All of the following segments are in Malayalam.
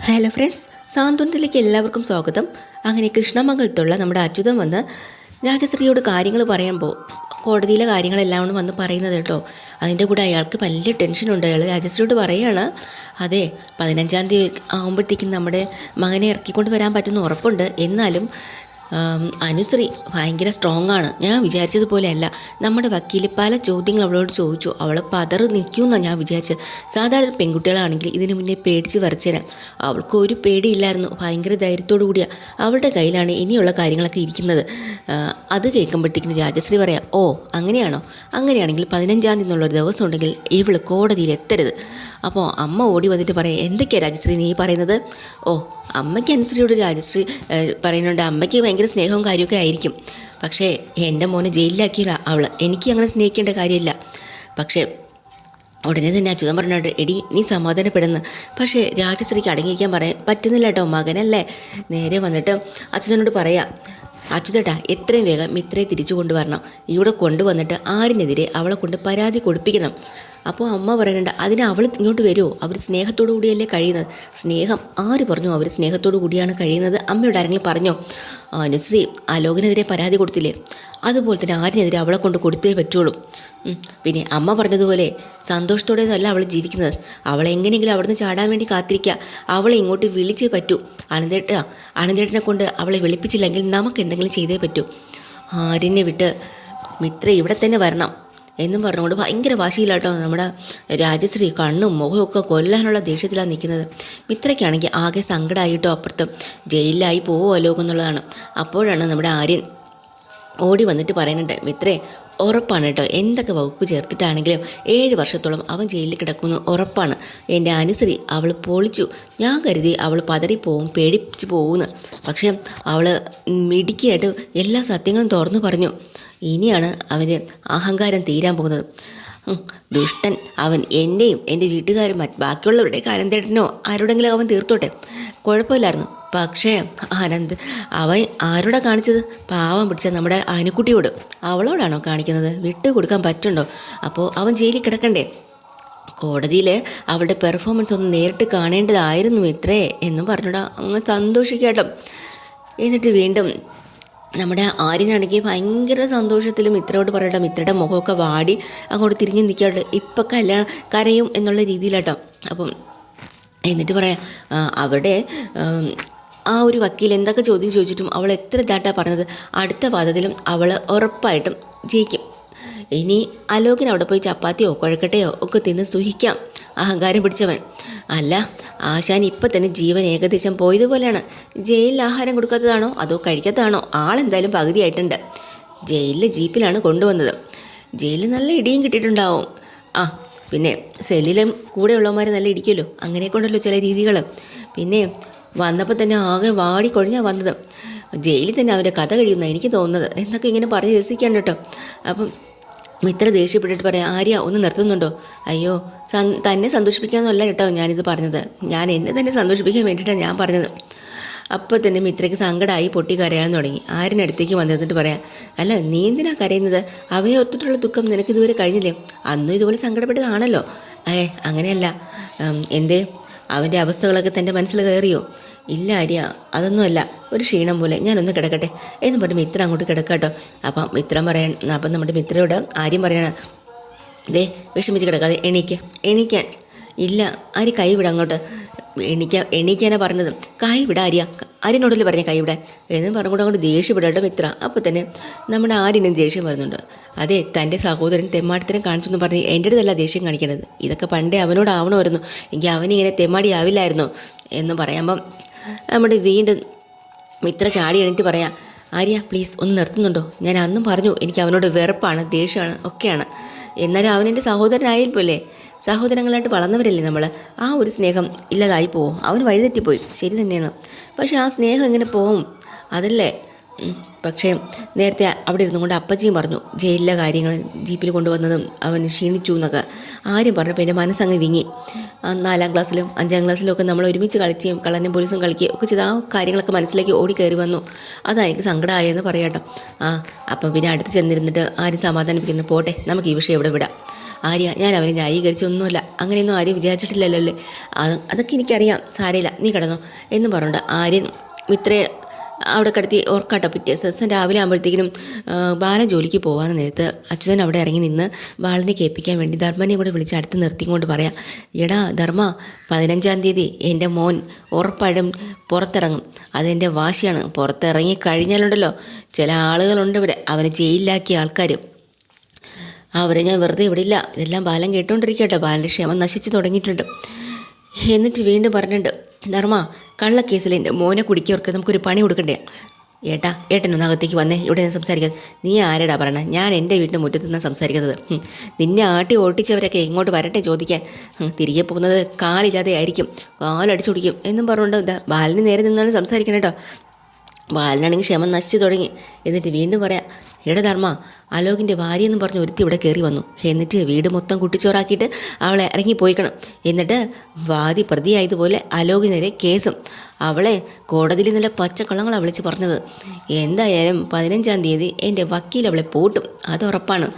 ഹലോ ഫ്രണ്ട്സ്, സാന്ത്വനത്തിലേക്ക് എല്ലാവർക്കും സ്വാഗതം. അങ്ങനെ കൃഷ്ണമംഗലത്തുള്ള നമ്മുടെ അച്യുതൻ വന്ന് രാജശ്രീയോട് കാര്യങ്ങൾ പറയുമ്പോൾ കോടതിയിലെ കാര്യങ്ങളെല്ലാം വന്ന് പറയുന്നത് കേട്ടോ. അതിൻ്റെ കൂടെ അയാൾക്ക് വലിയ ടെൻഷനുണ്ട്. അയാൾ രാജശ്രീയോട് പറയുകയാണ്, അതെ 15-ാം തീയതി ആകുമ്പോഴത്തേക്കും നമ്മുടെ മകനെ ഇറക്കിക്കൊണ്ട് വരാൻ പറ്റുമെന്ന് ഉറപ്പുണ്ട്. എന്നാലും അനുശ്രീ ഭയങ്കര സ്ട്രോങ് ആണ്. ഞാൻ വിചാരിച്ചതുപോലെ അല്ല. നമ്മുടെ വക്കീൽ പല ചോദ്യങ്ങൾ അവളോട് ചോദിച്ചു. അവൾ പതറ് നിൽക്കുമെന്നാണ് ഞാൻ വിചാരിച്ചത്. സാധാരണ പെൺകുട്ടികളാണെങ്കിൽ ഇതിനു മുന്നേ പേടിച്ച് വരച്ചേരാൻ. അവൾക്ക് ഒരു പേടിയില്ലായിരുന്നു. ഭയങ്കര ധൈര്യത്തോടു കൂടിയാണ് അവളുടെ കയ്യിലാണ് ഇനിയുള്ള കാര്യങ്ങളൊക്കെ ഇരിക്കുന്നത്. അത് കേൾക്കുമ്പോഴത്തേക്കിന് രാജശ്രീ പറയാം, ഓ അങ്ങനെയാണോ? അങ്ങനെയാണെങ്കിൽ 15-ാം തീയതി എന്നുള്ളൊരു ദിവസം ഉണ്ടെങ്കിൽ ഇവൾ കോടതിയിൽ എത്തരുത്. അപ്പോൾ അമ്മ ഓടി വന്നിട്ട് പറയാം, എന്തൊക്കെയാണ് രാജശ്രീ നീ പറയുന്നത്? ഓ അമ്മയ്ക്ക് അനുസരിയോട് രാജശ്രീ പറയുന്നുണ്ട്, അമ്മയ്ക്ക് ഭയങ്കര സ്നേഹവും കാര്യമൊക്കെ ആയിരിക്കും. പക്ഷേ എൻ്റെ മോനെ ജയിലിലാക്കിയില്ല അവൾ. എനിക്ക് അങ്ങനെ സ്നേഹിക്കേണ്ട കാര്യമില്ല. പക്ഷേ ഉടനെ തന്നെ അച്യുതൻ പറഞ്ഞിട്ട്, എടി നീ സമാധാനപ്പെടുന്നു. പക്ഷേ രാജശ്രീക്ക് അടങ്ങിയിരിക്കാൻ പറയാൻ പറ്റുന്നില്ല കേട്ടോ. മകനല്ലേ. നേരെ വന്നിട്ട് അച്യുതനോട് പറയാം, അച്യുതേട്ടാ എത്രയും വേഗം മിത്രയെ തിരിച്ചു കൊണ്ടുവരണം. ഇവിടെ കൊണ്ടുവന്നിട്ട് ആരിനെതിരെ അവളെ കൊണ്ട് പരാതി കൊടുപ്പിക്കണം. അപ്പോൾ അമ്മ പറയുന്നുണ്ട്, അതിന് അവൾ ഇങ്ങോട്ട് വരുമോ? അവർ സ്നേഹത്തോടു കൂടിയല്ലേ കഴിയുന്നത്. സ്നേഹം ആര് പറഞ്ഞു അവർ സ്നേഹത്തോടു കൂടിയാണ് കഴിയുന്നത്? അമ്മയോട് ആരെങ്കിലും പറഞ്ഞോ? അനുശ്രീ അലോകിനെതിരെ പരാതി കൊടുത്തില്ലേ? അതുപോലെ തന്നെ ആരിനെതിരെ അവളെ കൊണ്ട് കൊടുത്തേ പറ്റുള്ളൂ. പിന്നെ അമ്മ പറഞ്ഞതുപോലെ സന്തോഷത്തോടെയൊന്നുമല്ല അവൾ ജീവിക്കുന്നത്. അവളെങ്ങനെയെങ്കിലും അവിടുന്ന് ചാടാൻ വേണ്ടി കാത്തിരിക്കുക. അവളെ ഇങ്ങോട്ട് വിളിച്ചേ പറ്റൂ. അനന്തേട്ടനെ കൊണ്ട് അവളെ വിളിപ്പിച്ചില്ലെങ്കിൽ നമുക്ക് എന്തെങ്കിലും ചെയ്തേ പറ്റൂ. ആര്യനെ വിട്ട് മിത്ര ഇവിടെ തന്നെ വരണം എന്നും പറഞ്ഞുകൊണ്ട് ഭയങ്കര വാശിയിലാട്ടോ നമ്മുടെ രാജശ്രീ. കണ്ണും മുഖമൊക്കെ കൊല്ലാനുള്ള ദേഷ്യത്തിലാണ് നിൽക്കുന്നത്. മിത്രയ്ക്കാണെങ്കിൽ ആകെ സങ്കടമായിട്ടോ. അപ്പുറത്ത് ജയിലിലായി പോവുമല്ലോ എന്നുള്ളതാണ്. അപ്പോഴാണ് നമ്മുടെ ആര്യൻ ഓടി വന്നിട്ട് പറയുന്നുണ്ട്, മിത്രേ ഉറപ്പാണ് കേട്ടോ, എന്തൊക്കെ വകുപ്പ് ചേർത്തിട്ടാണെങ്കിലും 7 വർഷത്തോളം അവൻ ജയിലിൽ കിടക്കുന്നു ഉറപ്പാണ്. എൻ്റെ അനുശ്രീ അവൾ പൊളിച്ചു. ഞാൻ കരുതി അവൾ പതറിപ്പോവും, പേടിച്ചു പോകുന്നു. പക്ഷേ അവൾ മിടുക്കിയായിട്ട് എല്ലാ സത്യങ്ങളും തുറന്നു പറഞ്ഞു. ഇനിയാണ് അവന് അഹങ്കാരം തീരാൻ പോകുന്നത്. ദുഷ്ടൻ അവൻ. എൻ്റെയും എൻ്റെ വീട്ടുകാരും ബാക്കിയുള്ളവരുടെ അനന്തേട്ടനോ ആരോടെങ്കിലും അവൻ തീർത്തോട്ടെ, കുഴപ്പമില്ലായിരുന്നു. പക്ഷേ അവൻ ആരോടാ കാണിച്ചത്? പാവം പിടിച്ച നമ്മുടെ ആനുക്കുട്ടിയോട്. അവളോടാണോ കാണിക്കുന്നത്? വിട്ടു കൊടുക്കാൻ പറ്റുണ്ടോ? അപ്പോൾ അവൻ ജയിലിൽ കിടക്കണ്ടേ? കോടതിയിൽ അവളുടെ പെർഫോമൻസ് ഒന്ന് നേരിട്ട് കാണേണ്ടതായിരുന്നു മിത്രേ എന്നും പറഞ്ഞോടാ അങ്ങ് സന്തോഷിക്കാട്ടോ. എന്നിട്ട് വീണ്ടും നമ്മുടെ ആര്യനാണെങ്കിൽ ഭയങ്കര സന്തോഷത്തിൽ മിത്രയോട് പറയട്ടെ. മിത്രയുടെ മുഖമൊക്കെ വാടി അങ്ങോട്ട് തിരിഞ്ഞ് നിൽക്കാണ്ട് ഇപ്പം കരയും എന്നുള്ള രീതിയിലാട്ടോ. അപ്പം എന്നിട്ട് പറയാം, അവിടെ ആ ഒരു വക്കീൽ എന്തൊക്കെ ചോദ്യം ചോദിച്ചിട്ടും അവൾ എത്ര ഇതായിട്ടാ പറഞ്ഞത്, അടുത്ത വാദത്തിലും അവൾ ഉറപ്പായിട്ടും ജയിക്കും. ഇനി അലോകിന് അവിടെ പോയി ചപ്പാത്തിയോ കുഴക്കട്ടയോ ഒക്കെ തിന്ന് സുഹിക്കാം. അഹങ്കാരം പിടിച്ചവൻ അല്ല. ആശാൻ ഇപ്പം തന്നെ ജീവൻ ഏകദേശം പോയതുപോലെയാണ്. ജയിലിൽ ആഹാരം കൊടുക്കാത്തതാണോ അതോ കഴിക്കാത്തതാണോ? ആളെന്തായാലും പകുതിയായിട്ടുണ്ട്. ജയിലിലെ ജീപ്പിലാണ് കൊണ്ടുവന്നത്. ജയിലിൽ നല്ല ഇടിയും കിട്ടിയിട്ടുണ്ടാവും. പിന്നെ സെല്ലിലും കൂടെയുള്ളവന്മാർ നല്ല ഇടിക്കുമല്ലോ. അങ്ങനെയൊക്കെ ഉണ്ടല്ലോ ചില രീതികൾ. പിന്നെ വന്നപ്പോൾ തന്നെ ആകെ വാടിക്കൊഴിഞ്ഞാണ് വന്നത്. ജയിലിൽ തന്നെ അവൻ്റെ കഥ കഴിയുന്ന എനിക്ക് തോന്നുന്നത് എന്നൊക്കെ ഇങ്ങനെ പറഞ്ഞ് രസിക്കാണ് കേട്ടോ. അപ്പം മിത്ര ദേഷ്യപ്പെട്ടിട്ട് പറയാം, ആര്യ ഒന്ന് നിർത്തുന്നുണ്ടോ? അയ്യോ തന്നെ സന്തോഷിപ്പിക്കാമെന്നല്ല കേട്ടോ ഞാനിത് പറഞ്ഞത്. ഞാൻ എന്നെ തന്നെ സന്തോഷിപ്പിക്കാൻ വേണ്ടിയിട്ടാണ് ഞാൻ പറഞ്ഞത്. അപ്പോൾ തന്നെ മിത്രയ്ക്ക് സങ്കടമായി പൊട്ടി കരയാൻ തുടങ്ങി. ആരിനടുത്തേക്ക് വന്നിരുന്നിട്ട് പറയാം, അല്ല നീ എന്തിനാ കരയുന്നത്? അവനെ ഓർത്തിട്ടുള്ള ദുഃഖം നിനക്ക് ഇതുവരെ കഴിഞ്ഞില്ലേ? അന്നും ഇതുപോലെ സങ്കടപ്പെട്ടതാണല്ലോ. അങ്ങനെയല്ല. എന്തേ അവൻ്റെ അവസ്ഥകളൊക്കെ തൻ്റെ മനസ്സിൽ കയറിയോ? ഇല്ല ആര്യ, അതൊന്നുമല്ല, ഒരു ക്ഷീണം പോലെ, ഞാനൊന്ന് കിടക്കട്ടെ എന്ന് പറഞ്ഞ് മിത്ര അങ്ങോട്ട് കിടക്കാട്ടോ. അപ്പം നമ്മുടെ മിത്രയോട് ആര്യം പറയണം, ദേ വിഷമിച്ച് കിടക്കാതെ എണീക്കാൻ. ഇല്ല ആര്യ, കൈ വിടാം അങ്ങോട്ട്. എണീക്കാനാണ് പറഞ്ഞത്. കൈ വിടാ ആര്യ, ആര്യനോടല്ലേ പറഞ്ഞ കൈ വിടാൻ എന്ന് പറഞ്ഞുകൊണ്ട് അങ്ങോട്ട് ദേഷ്യപ്പെടാട്ടോ മിത്ര. അപ്പോൾ തന്നെ നമ്മുടെ ആര്യനും ദേഷ്യം വരുന്നുണ്ട്. അതെ, തൻ്റെ സഹോദരൻ തെമ്മാടിത്തരം കാണിച്ചു എന്ന് പറഞ്ഞ് എൻ്റെ അടുത്തല്ല ദേഷ്യം കാണിക്കണത്. ഇതൊക്കെ പണ്ടേ അവനോടാവണമായിരുന്നു. എങ്കിൽ അവനിങ്ങനെ തെമ്മാടി ആവില്ലായിരുന്നു എന്ന് പറയുമ്പം നമ്മുടെ വീണ്ടും മിത്ര ചാടി എണീറ്റ് പറയാം, ആര്യ പ്ലീസ് ഒന്ന് നിർത്തുന്നുണ്ടോ? ഞാൻ അന്നും പറഞ്ഞു എനിക്ക് അവനോട് വെറുപ്പാണ്, ദേഷ്യമാണ്, ഒക്കെയാണ്. എന്നാലും അവനെൻ്റെ സഹോദരനായപ്പോല്ലേ, സഹോദരങ്ങളായിട്ട് വളർന്നവരല്ലേ നമ്മൾ. ആ ഒരു സ്നേഹം ഇല്ലാതായി പോവും. അവന് വഴിതെറ്റിപ്പോയി, ശരി തന്നെയാണ്. പക്ഷേ ആ സ്നേഹം എങ്ങനെ പോവും? അതല്ലേ. പക്ഷേ നേരത്തെ അവിടെ ഇരുന്നുകൊണ്ട് അപ്പച്ചിയും പറഞ്ഞു ജയിലിലെ കാര്യങ്ങൾ, ജീപ്പിൽ കൊണ്ടുവന്നതും അവന് ക്ഷീണിച്ചു എന്നൊക്കെ ആരും പറഞ്ഞപ്പോൾ എൻ്റെ മനസ്സങ്ങ് വിങ്ങി. 4-ാം ക്ലാസ്സിലും 5-ാം ക്ലാസ്സിലും ഒക്കെ നമ്മൾ ഒരുമിച്ച് കളിക്കുകയും കള്ളനും പോലീസും കളിക്കുകയും ഒക്കെ ചെയ്ത് ആ കാര്യങ്ങളൊക്കെ മനസ്സിലേക്ക് ഓടിക്കയറി വന്നു. അതാണ് എനിക്ക് സങ്കടമായെന്ന് പറയാട്ടോ. അപ്പം പിന്നെ അടുത്ത് ചെന്നിരുന്നിട്ട് ആരും സമാധാനിപ്പിക്കുന്നു. പോട്ടെ, നമുക്ക് ഈ വിഷയം ഇവിടെ വിടാം. ആര്യ, ഞാൻ അവനെ ന്യായീകരിച്ചൊന്നുമല്ല, അങ്ങനെയൊന്നും ആരും വിചാരിച്ചിട്ടില്ലല്ലോ അല്ലേ. അതൊക്കെ എനിക്കറിയാം, സാരമില്ല, നീ കിടന്നോ എന്ന് പറഞ്ഞുകൊണ്ട് ആര്യൻ മിത്രയെ അവിടെ കിടത്തി ഓർക്കാട്ടോ. പിറ്റേ ദിവസം രാവിലെ ആകുമ്പോഴത്തേക്കിനും ബാലൻ ജോലിക്ക് പോകാൻ നേരത്ത് അച്യുതൻ അവിടെ ഇറങ്ങി നിന്ന് ബാലനെ കേൾപ്പിക്കാൻ വേണ്ടി ധർമ്മനെ കൂടെ വിളിച്ച് അടുത്ത് നിർത്തിക്കൊണ്ട് പറയാം, എടാ ധർമ്മ, 15-ാം തീയതി എൻ്റെ മോൻ ഉറപ്പായിട്ടും പുറത്തിറങ്ങും. അതെൻ്റെ വാശിയാണ്. പുറത്തിറങ്ങി കഴിഞ്ഞാലുണ്ടല്ലോ, ചില ആളുകളുണ്ട് ഇവിടെ, അവനെ ജയിലിലാക്കിയ ആൾക്കാർ, അവരെ ഞാൻ വെറുതെ വിടില്ല. ഇതെല്ലാം ബാലൻ കേട്ടോണ്ടിരിക്കട്ടെ. ബാലൻ്റെ ക്ഷമ നശിച്ചു തുടങ്ങിയിട്ടുണ്ട്. എന്നിട്ട് വീണ്ടും പറഞ്ഞിട്ടുണ്ട്, ധർമ്മ, കള്ളക്കേസിൽ എൻ്റെ മോനെ കുടിക്കവർക്ക് നമുക്കൊരു പണി കൊടുക്കണ്ടേ. ഏട്ടനൊന്ന് അകത്തേക്ക് വന്നേ, ഇവിടെ നിന്ന് സംസാരിക്കുന്നത്. നീ ആരടാ പറയണത്? ഞാൻ എൻ്റെ വീട്ടിൻ്റെ മുറ്റത്ത് നിന്നാണ് സംസാരിക്കുന്നത്. നിന്നെ ആട്ടി ഓട്ടിച്ചവരൊക്കെ ഇങ്ങോട്ട് വരട്ടെ ചോദിക്കാൻ. തിരികെ പോകുന്നത് കാലില്ലാതെ ആയിരിക്കും, കാലടിച്ചു കുടിക്കും എന്നും പറഞ്ഞുകൊണ്ട് ബാലിന് നേരെ നിന്നാണ് സംസാരിക്കണം കേട്ടോ. ബാലനാണെങ്കിൽ ക്ഷമ നശിച്ചു തുടങ്ങി. എന്നിട്ട് വീണ്ടും പറയാം, എടാ ധർമ്മ, അലോകിൻ്റെ ഭാര്യ എന്ന് പറഞ്ഞ് ഒരുത്തി ഇവിടെ കയറി വന്നു. എന്നിട്ട് വീട് മൊത്തം കുട്ടിച്ചോറാക്കിയിട്ട് അവളെ ഇറങ്ങിപ്പോയിക്കണം. എന്നിട്ട് വാദി പ്രതിയായതുപോലെ അലോകിനെതിരെ കേസും. അവളെ കോടതിയിൽ നിന്നുള്ള പച്ചക്കള്ളങ്ങളാണ് വിളിച്ച് പറഞ്ഞത്. എന്തായാലും 15-ാം തീയതി എൻ്റെ വക്കീൽ അവളെ പൂട്ടും, അത് ഉറപ്പാണ്.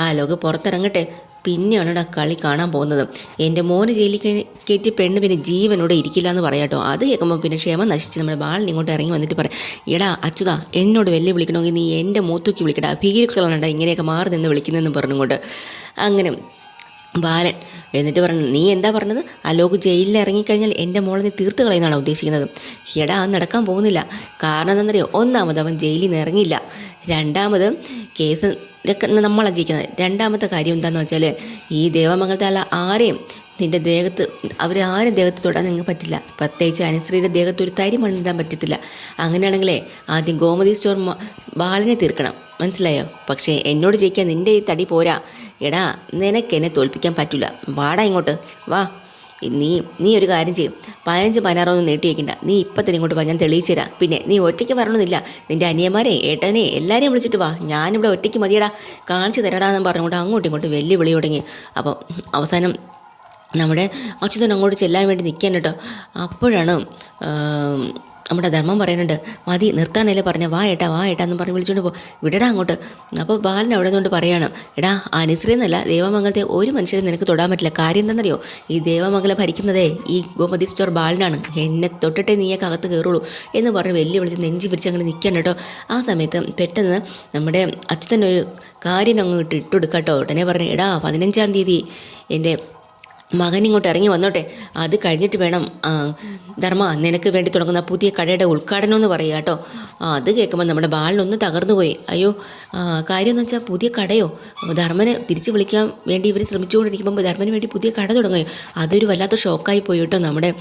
അലോക് പുറത്തിറങ്ങട്ടെ, പിന്നെയാണ് കളി കാണാൻ പോകുന്നത്. എൻ്റെ മോന് ജയിലിൽ കയറ്റി പെണ്ണ് പിന്നെ ജീവനോടെ ഇരിക്കില്ല എന്ന് പറയാട്ടോ. അത് കേൾക്കുമ്പോൾ പിന്നെ ക്ഷമ നശിച്ച് നമ്മുടെ ബാലിന് ഇങ്ങോട്ട് ഇറങ്ങി വന്നിട്ട് പറയാം, എടാ അച്യുതാ, എന്നോട് വെല്ലു വിളിക്കണമെങ്കിൽ നീ എൻ്റെ മൂത്തൂക്കി വിളിക്കടാ, ഭീകരക്കളാണ് ഇങ്ങനെയൊക്കെ മാറി നിന്ന് വിളിക്കുന്നതെന്ന് പറഞ്ഞുകൊണ്ട് അങ്ങനെ ബാലൻ എന്നിട്ട് പറഞ്ഞു, നീ എന്താ പറഞ്ഞത്? അലോക് ജയിലിൽ ഇറങ്ങിക്കഴിഞ്ഞാൽ എൻ്റെ മോളെ നീ തീർത്ത് കളയുന്നതാണോ ഉദ്ദേശിക്കുന്നത്? എടാ, അത് നടക്കാൻ പോകുന്നില്ല. കാരണം എന്താണെന്നറിയോ? ഒന്നാമത് അവൻ ജയിലിൽ നിന്ന് ഇറങ്ങില്ല, രണ്ടാമത് കേസ് നമ്മളാണ് ജയിക്കുന്നത്. രണ്ടാമത്തെ കാര്യം എന്താണെന്ന് വെച്ചാൽ, ഈ ദേവമംഗലത്തെ അല്ല ആരെയും നിൻ്റെ ദേഹത്ത്, അവരാരും ദേഹത്ത് തൊടാൻ നിങ്ങൾക്ക് പറ്റില്ല. പ്രത്യേകിച്ച് അനുശ്രീയുടെ ദേഹത്ത് ഒരു തരി മണ്ണിടാൻ പറ്റത്തില്ല. അങ്ങനെയാണെങ്കിലേ ആദ്യം ഗോമതി സ്റ്റോർ ബാലിനെ തീർക്കണം, മനസ്സിലായോ? പക്ഷേ എന്നോട് ജയിക്കാൻ നിൻ്റെ ഈ തടി പോരാ. എടാ, നിനക്ക് എന്നെ തോൽപ്പിക്കാൻ പറ്റില്ല. വാടാ ഇങ്ങോട്ട് വാ. നീ ഒരു കാര്യം ചെയ്യും, 15-16 ഒന്നും നീട്ടി വയ്ക്കണ്ട. നീ ഇപ്പം തന്നെ ഇങ്ങോട്ട് വാ, ഞാൻ തെളിയിച്ചു തരാം. പിന്നെ നീ ഒറ്റയ്ക്ക് വരണമെന്നില്ല, നിൻ്റെ അനിയന്മാരെ ഏട്ടനെ എല്ലാവരെയും വിളിച്ചിട്ട് വാ. ഞാനിവിടെ ഒറ്റയ്ക്ക് മതിയടാ, കാണിച്ചു തരടാന്ന് പറഞ്ഞുകൊണ്ട് അങ്ങോട്ടും ഇങ്ങോട്ടും വെല്ലുവിളി തുടങ്ങി. അപ്പോൾ അവസാനം നമ്മുടെ അച്യുതൻ അങ്ങോട്ട് ചെല്ലാൻ വേണ്ടി നിൽക്കാൻ കേട്ടോ. അപ്പോഴാണ് നമ്മുടെ ധർമ്മം പറയുന്നുണ്ട്, മതി നിർത്താനല്ലേ പറഞ്ഞ, വാ ഏട്ടാ എന്ന് പറഞ്ഞ് വിളിച്ചുകൊണ്ട് വിടടാ അങ്ങോട്ട്. അപ്പോൾ ബാലൻ അവിടെ നിന്നുകൊണ്ട് പറയാണ്, എടാ അനുശ്രീന്നല്ല, ദേവമംഗലത്തെ ഒരു മനുഷ്യരും നിനക്ക് തൊടാൻ പറ്റില്ല. കാര്യം എന്താണെന്നറിയോ? ഈ ദേവമംഗലം ഭരിക്കുന്നതേ ഈ ഗോമതി സ്റ്റോർ ബാലനാണ്. എന്നെ തൊട്ടിട്ടേ നീയൊക്കെ അകത്ത് കയറുള്ളൂ എന്ന് പറഞ്ഞ് വലിയ വിളിച്ച് നെഞ്ചി പിരിച്ച് അങ്ങനെ നിൽക്കണം കേട്ടോ. ആ സമയത്ത് പെട്ടെന്ന് നമ്മുടെ അച്യുതൻ ഒരു കാര്യം അങ്ങോട്ട് ഇട്ടുകൊടുക്കാട്ടോ. ഉടനെ പറഞ്ഞു, എടാ 15-ാം തീയതി എൻ്റെ മകൻ ഇങ്ങോട്ട് ഇറങ്ങി വന്നോട്ടെ, അത് കഴിഞ്ഞിട്ട് വേണം ധർമ്മ നിനക്ക് വേണ്ടി തുടങ്ങുന്ന പുതിയ കടയുടെ ഉദ്ഘാടനം എന്ന് പറയുക കേട്ടോ. അത് കേൾക്കുമ്പോൾ നമ്മുടെ ബാലിനൊന്ന് തകർന്നു പോയി. അയ്യോ, കാര്യം എന്ന് വെച്ചാൽ പുതിയ കടയോ? ധർമ്മനെ തിരിച്ച് വിളിക്കാൻ വേണ്ടി ഇവർ ശ്രമിച്ചുകൊണ്ടിരിക്കുമ്പോൾ ധർമ്മന് വേണ്ടി പുതിയ കട തുടങ്ങുകയോ? അതൊരു വല്ലാത്ത ഷോക്കായി പോയി കേട്ടോ നമ്മുടെ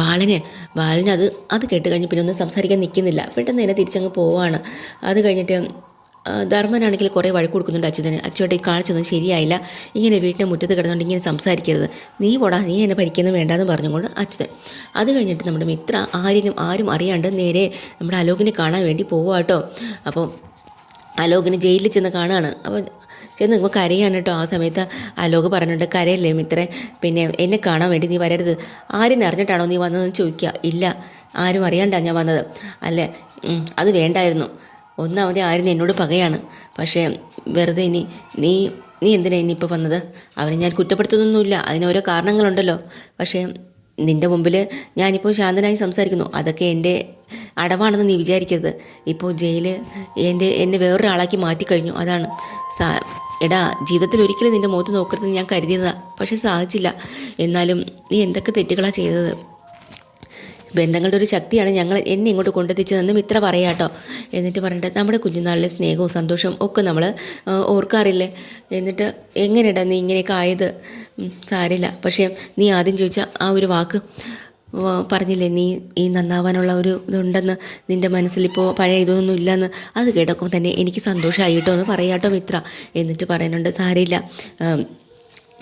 ബാലന് അത് കേട്ട് കഴിഞ്ഞ് പിന്നെ ഒന്നും സംസാരിക്കാൻ നിൽക്കുന്നില്ല. പെട്ടെന്ന് തന്നെ തിരിച്ചങ്ങ് പോവാണ്. അത് കഴിഞ്ഞിട്ട് ധർമ്മനാണെങ്കിൽ കുറേ വഴക്ക് കൊടുക്കുന്നുണ്ട് അച്യുതന്. അച്യുതൻ കാണിച്ചൊന്നും ശരിയായില്ല, ഇങ്ങനെ വീട്ടിൻ്റെ മുറ്റത്ത് കിടന്നുകൊണ്ട് ഇങ്ങനെ സംസാരിക്കരുത്, നീ പോടാ, നീ എന്നെ ഭരിക്കുന്നത് വേണ്ടാന്ന് പറഞ്ഞുകൊണ്ട് അച്യുതൻ. അത് കഴിഞ്ഞിട്ട് നമ്മുടെ മിത്ര ആരും അറിയാണ്ട് നേരെ നമ്മുടെ അലോകിനെ കാണാൻ വേണ്ടി പോവുക കേട്ടോ. അപ്പോൾ അലോകിനെ ജയിലിൽ ചെന്ന് കാണുകയാണ്. അപ്പോൾ ചെന്ന് നിൽക്കുമ്പോൾ കരയാണ് കേട്ടോ. ആ സമയത്ത് അലോക് പറഞ്ഞിട്ട്, കരയല്ലേ മിത്രേ, പിന്നെ എന്നെ കാണാൻ വേണ്ടി നീ വരരുത്. ആരും അറിഞ്ഞിട്ടാണോ നീ വന്നതെന്ന് ചോദിക്കുക. ഇല്ല, ആരും അറിയാണ്ടാണ് ഞാൻ വന്നത്. അല്ലേ, അത് വേണ്ടായിരുന്നു. ഒന്നാമത് ആരും എന്നോട് പകയാണ്. പക്ഷേ വെറുതെ നീ എന്തിനാ ഇനിയിപ്പോൾ വന്നത്? അവനെ ഞാൻ കുറ്റപ്പെടുത്തുന്നൊന്നുമില്ല, അതിനോരോ കാരണങ്ങളുണ്ടല്ലോ. പക്ഷേ നിൻ്റെ മുമ്പിൽ ഞാനിപ്പോൾ ശാന്തനായി സംസാരിക്കുന്നു, അതൊക്കെ എൻ്റെ അടവാണെന്ന് നീ വിചാരിക്കരുത്. ഇപ്പോൾ എന്നെ വേറൊരാളാക്കി മാറ്റിക്കഴിഞ്ഞു, അതാണ്. എടാ, ജീവിതത്തിൽ ഒരിക്കലും നിൻ്റെ മുഖത്ത് നോക്കരുതെന്ന് ഞാൻ കരുതിയതാണ്, പക്ഷേ സാധിച്ചില്ല. എന്നാലും നീ എന്തൊക്കെ തെറ്റുകളാണ് ചെയ്തത്. ബന്ധങ്ങളുടെ ഒരു ശക്തിയാണ് എന്നെ ഇങ്ങോട്ട് കൊണ്ടെത്തിച്ചതെന്ന് മിത്ര പറയാട്ടോ. എന്നിട്ട് പറഞ്ഞിട്ട്, നമ്മുടെ കുഞ്ഞുനാളിലെ സ്നേഹവും സന്തോഷവും ഒക്കെ നമ്മൾ ഓർക്കാറില്ലേ? എന്നിട്ട് എങ്ങനെയാ നീ ഇങ്ങനെയൊക്കെ ആയത്? സാരില്ല, പക്ഷേ നീ ആദ്യം ചോദിച്ച ആ ഒരു വാക്ക് പറഞ്ഞില്ലേ, നീ നന്നാവാനുള്ള ഒരു ഇതുണ്ടെന്ന്, നിൻ്റെ മനസ്സിലിപ്പോൾ പഴയ ഇതൊന്നും ഇല്ലയെന്ന്. അത് കേട്ടപ്പോൾ തന്നെ എനിക്ക് സന്തോഷമായി കേട്ടോ എന്ന് പറയാട്ടോ മിത്ര. എന്നിട്ട് പറയുന്നുണ്ട്, സാരമില്ല,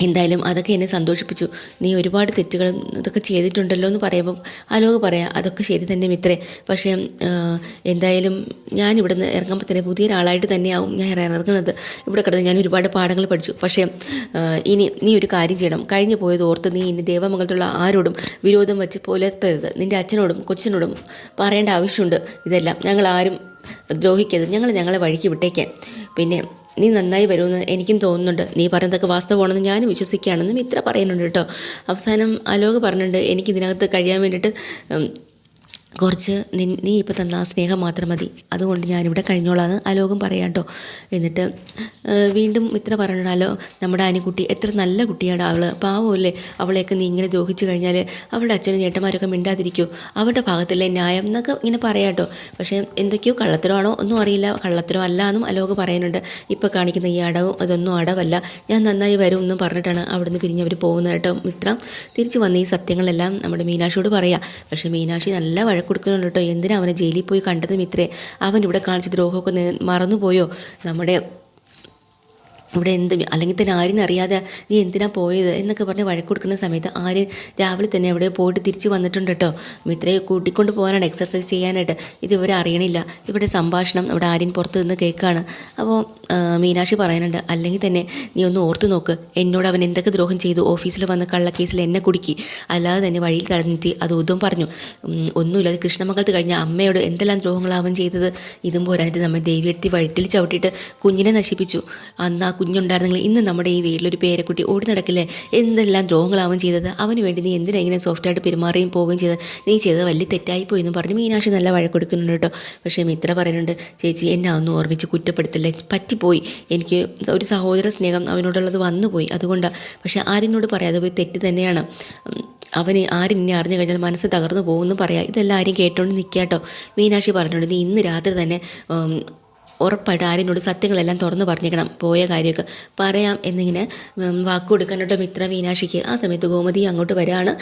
എന്തായാലും അതൊക്കെ എന്നെ സന്തോഷിപ്പിച്ചു. നീ ഒരുപാട് തെറ്റുകളും ഇതൊക്കെ ചെയ്തിട്ടുണ്ടല്ലോ എന്ന് പറയുമ്പം അലോക് പറയാം, അതൊക്കെ ശരി തന്നെ മിത്രേ. പക്ഷേ എന്തായാലും ഞാൻ ഇവിടെ നിന്ന് ഇറങ്ങുമ്പോൾ തന്നെ പുതിയൊരാളായിട്ട് തന്നെയാവും ഞാൻ ഇറങ്ങുന്നത്. ഇവിടെ കിടന്ന് ഞാൻ ഒരുപാട് പാഠങ്ങൾ പഠിച്ചു. പക്ഷേ ഇനി നീ ഒരു കാര്യം ചെയ്യണം. കഴിഞ്ഞു പോയത് ഓർത്ത് നീ ഇനി ദേവമംഗലത്തുള്ള ആരോടും വിരോധം വെച്ച് പുലർത്തരുത്. നിൻ്റെ അച്ഛനോടും കൊച്ചിനോടും പറയേണ്ട ആവശ്യമുണ്ട്. ഇതെല്ലാം ഞങ്ങൾ ആരും ദ്രോഹിക്കരുത്. ഞങ്ങളെ വഴിക്ക് വിട്ടേക്കാൻ. പിന്നെ നീ നന്നായി വരുമെന്ന് എനിക്കും തോന്നുന്നുണ്ട്. നീ പറയുന്നതൊക്കെ വാസ്തവമാണെന്ന് ഞാനും വിശ്വസിക്കുകയാണെന്ന് മിത്ര പറയുന്നുണ്ട് കേട്ടോ. അവസാനം അലോക് പറഞ്ഞിട്ടുണ്ട് എനിക്കിതിനകത്ത് കഴിയാൻ വേണ്ടിയിട്ട് കുറച്ച് നീ ഇപ്പോൾ തന്ന ആ സ്നേഹം മാത്രം മതി, അതുകൊണ്ട് ഞാനിവിടെ കഴിഞ്ഞോളാന്ന് അലോകം പറയാം കേട്ടോ. എന്നിട്ട് വീണ്ടും മിത്ര പറഞ്ഞാലോ നമ്മുടെ ആനിക്കുട്ടി എത്ര നല്ല കുട്ടിയാണ് അവൾ, പാവമല്ലേ, അവളെയൊക്കെ നീ ഇങ്ങനെ ദ്രോഹിച്ചു കഴിഞ്ഞാൽ അവളുടെ അച്ഛനും ചേട്ടന്മാരൊക്കെ മിണ്ടാതിരിക്കുമോ, അവരുടെ ഭാഗത്തല്ലേ ന്യായം എന്നൊക്കെ ഇങ്ങനെ പറയാം കേട്ടോ. പക്ഷേ എന്തൊക്കെയോ കള്ളത്തരമാണോ ഒന്നും അറിയില്ല, കള്ളത്തരം അല്ല എന്നും അലോക് പറയുന്നുണ്ട്. ഇപ്പോൾ കാണിക്കുന്ന ഈ അടവും അതൊന്നും അടവല്ല, ഞാൻ നന്നായി വരും എന്നും പറഞ്ഞിട്ടാണ് അവിടുന്ന് പിരിഞ്ഞവർ പോകുന്നത് കേട്ടോ. മിത്ര തിരിച്ച് വന്ന് ഈ സത്യങ്ങളെല്ലാം നമ്മുടെ മീനാക്ഷിയോട് പറയാം. പക്ഷേ മീനാക്ഷി നല്ല കൊടുക്കുന്നുണ്ട് കേട്ടോ. എന്തിനാ അവനെ ജയിലിൽ പോയി കണ്ടത് മിത്രേ, അവൻ ഇവിടെ കാണിച്ച ദ്രോഹമൊക്കെ മറന്നുപോയോ, നമ്മുടെ ഇവിടെ അല്ലെങ്കിൽ തന്നെ ആര്യനറിയാതെ നീ എന്തിനാ പോയത് എന്നൊക്കെ പറഞ്ഞ് വഴക്ക് കൊടുക്കുന്ന സമയത്ത് ആര്യൻ രാവിലെ തന്നെ അവിടെ പോയിട്ട് തിരിച്ച് വന്നിട്ടുണ്ട് കേട്ടോ. മിത്രയെ കൂട്ടിക്കൊണ്ട് പോകാനാണ് എക്സർസൈസ് ചെയ്യാനായിട്ട്. ഇതുവരെ അറിയണില്ല, ഇവിടെ സംഭാഷണം അവിടെ ആര്യൻ പുറത്ത് നിന്ന് കേൾക്കുകയാണ്. അപ്പോൾ മീനാക്ഷി പറയുന്നുണ്ട് അല്ലെങ്കിൽ തന്നെ നീ ഒന്ന് ഓർത്ത് നോക്ക്, എന്നോട് അവൻ എന്തൊക്കെ ദ്രോഹം ചെയ്തു, ഓഫീസിൽ വന്ന കള്ളക്കേസിൽ എന്നെ കുടുക്കി, അല്ലാതെ തന്നെ വഴിയിൽ തടഞ്ഞെത്തി അത് ഇതും പറഞ്ഞു. ഒന്നുമില്ല, അത് കൃഷ്ണമംഗലത്ത് കഴിഞ്ഞ അമ്മയോട് എന്തെല്ലാം ദ്രോഹങ്ങളാവൻ ചെയ്തത്. ഇതും പോരാഞ്ഞിട്ട് നമ്മൾ ദേവിയെടുത്തി വയറ്റിൽ ചവിട്ടിയിട്ട് കുഞ്ഞിനെ നശിപ്പിച്ചു. അന്ന് ആ കുഞ്ഞുണ്ടായിരുന്നെങ്കിൽ ഇന്ന് നമ്മുടെ ഈ വീട്ടിലൊരു പേരക്കുട്ടി ഓടി നടക്കില്ലേ. എന്തെല്ലാം ദ്രോഹങ്ങളാവും ചെയ്തത്, അവന് വേണ്ടി നീ എന്തിനാ ഇങ്ങനെ സോഫ്റ്റായിട്ട് പെരുമാറുകയും പോവുകയും ചെയ്തത്, നീ ചെയ്തത് വലിയ തെറ്റായിപ്പോയി എന്ന് പറഞ്ഞ് മീനാക്ഷി നല്ല വഴക്കൊടുക്കുന്നുണ്ട് കേട്ടോ. പക്ഷേ മിത്ര പറയുന്നുണ്ട് ചേച്ചി എന്നെ ഒന്നും ഓർമ്മിച്ച് കുറ്റപ്പെടുത്തില്ല, പറ്റിപ്പോയി, എനിക്ക് ഒരു സഹോദര സ്നേഹം അവനോടുള്ളത് വന്നുപോയി, അതുകൊണ്ടാണ്. പക്ഷേ ആര്യനോട് പറയാതെ പോയി തെറ്റ് തന്നെയാണ്, അവന് ആരും ഇന്നെ അറിഞ്ഞു കഴിഞ്ഞാൽ മനസ്സ് തകർന്നു പോകുമെന്ന് പറയാം. ഇതെല്ലാം ആരും കേട്ടോണ്ട് നിൽക്കുക കേട്ടോ. മീനാക്ഷി പറഞ്ഞിട്ടുണ്ട് നീ ഇന്ന് രാത്രി തന്നെ ഉറപ്പായിട്ട് ആര്യനോട് സത്യങ്ങളെല്ലാം തുറന്നു പറഞ്ഞേക്കണം, പോയ കാര്യമൊക്കെ പറയാം എന്നിങ്ങനെ വാക്ക് കൊടുക്കാനോട്ടോ മിത്ര മീനാക്ഷിക്ക്. ആ സമയത്ത് ഗോമതി അങ്ങോട്ട് വരാണ്.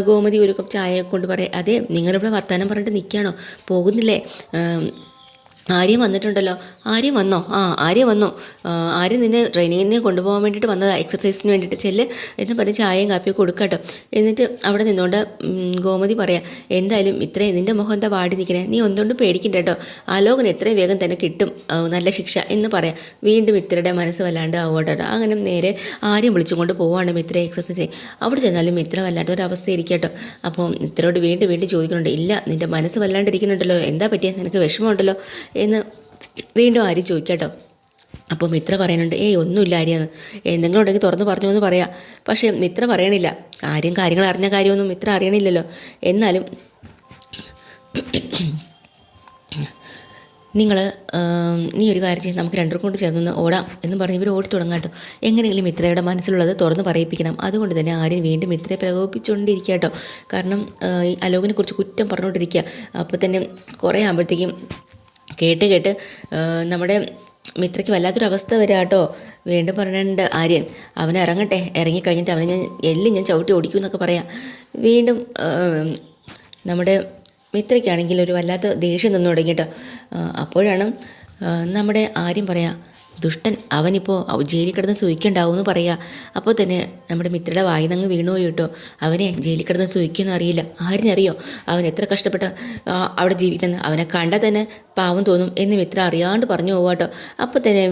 ഗോമതി ഒരു കപ്പ് ചായ കൊണ്ട് പറയാം, അതെ നിങ്ങളിവിടെ വർത്തമാനം പറഞ്ഞിട്ട് നിൽക്കുകയാണോ, പോകുന്നില്ലേ, ആര്യം വന്നിട്ടുണ്ടല്ലോ. ആര്യം വന്നോ? ആര്യം വന്നു. ആര്യം നിന്നെ ട്രെയിനിങ്ങിന് കൊണ്ടുപോകാൻ വേണ്ടിയിട്ട് വന്നതാണ്, എക്സർസൈസിന് വേണ്ടിയിട്ട്, ചെല്ല് എന്ന് പറഞ്ഞ് ചായയും കാപ്പിയും കൊടുക്കാട്ടോ. എന്നിട്ട് അവിടെ നിന്നുകൊണ്ട് ഗോമതി പറയാം, എന്തായാലും ഇത്രയും നിൻ്റെ മുഖം എന്താ വാടി നിൽക്കണേ, നീ ഒന്നുകൊണ്ടും പേടിക്കണ്ട കേട്ടോ, ആലോകന് എത്രയും വേഗം തന്നെ കിട്ടും നല്ല ശിക്ഷ എന്ന് പറയാം. വീണ്ടും മിത്രയുടെ മനസ്സ് വല്ലാണ്ട് ആവോട്ടോ. അങ്ങനെ നേരെ ആര്യം വിളിച്ചുകൊണ്ട് പോവാണ് മിത്ര എക്സർസൈസ്. അവിടെ ചെന്നാലും മിത്ര വല്ലാത്തൊരവസ്ഥ ഇരിക്കട്ടോ. അപ്പോൾ മിത്രയോട് വീണ്ടും ചോദിക്കുന്നുണ്ട്, ഇല്ല നിൻ്റെ മനസ്സ് വല്ലാണ്ടിരിക്കുന്നുണ്ടല്ലോ, എന്താ പറ്റിയ, നിനക്ക് വിഷമമുണ്ടല്ലോ എന്ന് വീണ്ടും ആര്യം ചോദിക്കാട്ടോ. അപ്പോൾ മിത്ര പറയുന്നുണ്ട്, ഒന്നുമില്ല ആര്യെന്ന്, എന്തെങ്കിലും ഉണ്ടെങ്കിൽ തുറന്ന് പറഞ്ഞു എന്ന് പറയാം. പക്ഷേ മിത്ര പറയണില്ല, ആര്യം കാര്യങ്ങൾ അറിഞ്ഞ കാര്യമൊന്നും മിത്ര അറിയണില്ലല്ലോ. എന്നാലും നീ ഒരു കാര്യം ചെയ്യും, നമുക്ക് രണ്ടുപേർക്കും കൊണ്ട് ചേർന്ന് ഓടാം എന്ന് പറഞ്ഞ് ഇവർ ഓടി തുടങ്ങാട്ടോ. എങ്ങനെയെങ്കിലും മിത്രയുടെ മനസ്സിലുള്ളത് തുറന്ന് പറയിപ്പിക്കണം. അതുകൊണ്ട് തന്നെ ആര്യൻ വീണ്ടും മിത്രയെ പ്രകോപിപ്പിച്ചുകൊണ്ടിരിക്കുക കേട്ടോ. കാരണം ഈ അലോകിനെ കുറിച്ച് കുറ്റം പറഞ്ഞുകൊണ്ടിരിക്കുക. അപ്പോൾ തന്നെ കുറേ ആകുമ്പോഴത്തേക്കും കേട്ട് നമ്മുടെ മിത്രയ്ക്ക് വല്ലാത്തൊരു അവസ്ഥ വരാം കേട്ടോ. വീണ്ടും പറഞ്ഞിട്ടുണ്ട് ആര്യൻ, അവനെ ഇറങ്ങട്ടെ, ഇറങ്ങിക്കഴിഞ്ഞിട്ട് അവനെ ഞാൻ ചവിട്ടി ഓടിക്കും എന്നൊക്കെ പറയാം. വീണ്ടും നമ്മുടെ മിത്രയ്ക്കാണെങ്കിൽ ഒരു വല്ലാത്ത ദേഷ്യം നിന്ന് തുടങ്ങിയിട്ട് അപ്പോഴാണ് നമ്മുടെ ആര്യം പറയാം, ദുഷ്ടൻ അവനിപ്പോൾ ജയിലിൽ കിടന്ന് സൂഹിക്കുണ്ടാവും എന്ന് പറയുക. അപ്പോൾ തന്നെ നമ്മുടെ മിത്രയുടെ വായിന്നങ്ങ് വീണുപോയി കേട്ടോ. അവനെ ജയിലിൽ കിടന്ന് സൂഹിക്കുമെന്ന് അറിയില്ല, ആരിനറിയോ അവൻ എത്ര കഷ്ടപ്പെട്ട അവിടെ ജീവിക്കുന്ന, അവനെ കണ്ടാൽ തന്നെ പാവം തോന്നും എന്ന് മിത്ര അറിയാണ്ട് പറഞ്ഞു പോവാ കേട്ടോ. അപ്പോൾ തന്നെ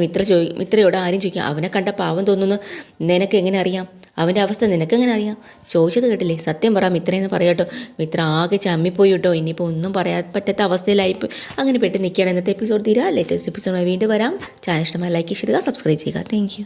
മിത്രയോട് ആരും ചോദിക്കുക, അവനെ കണ്ട പാവം തോന്നുന്നു നിനക്ക് എങ്ങനെ അറിയാം, അവൻ്റെ അവസ്ഥ നിനക്കെങ്ങനെ അറിയാം, ചോദിച്ചത് കേട്ടില്ലേ, സത്യം പറ മിത്രയെന്ന് പറയാട്ടോ. മിത്ര ആകെ ചമ്മിപ്പോയി കേട്ടോ. ഇനിയിപ്പോൾ ഒന്നും പറയാൻ പറ്റാത്ത അവസ്ഥയിലായിപ്പോൾ അങ്ങനെ പെട്ട് നിൽക്കുകയാണ്. ഇന്നത്തെ എപ്പിസോഡ് തീരാ. ലേറ്റസ്റ്റ് എപ്പിസോഡുമായി വീണ്ടും വരാം. ചാനൽ ഇഷ്ടമായി ലൈക്ക് ചെയ്യുക, സബ്സ്ക്രൈബ് ചെയ്യുക. Thank you.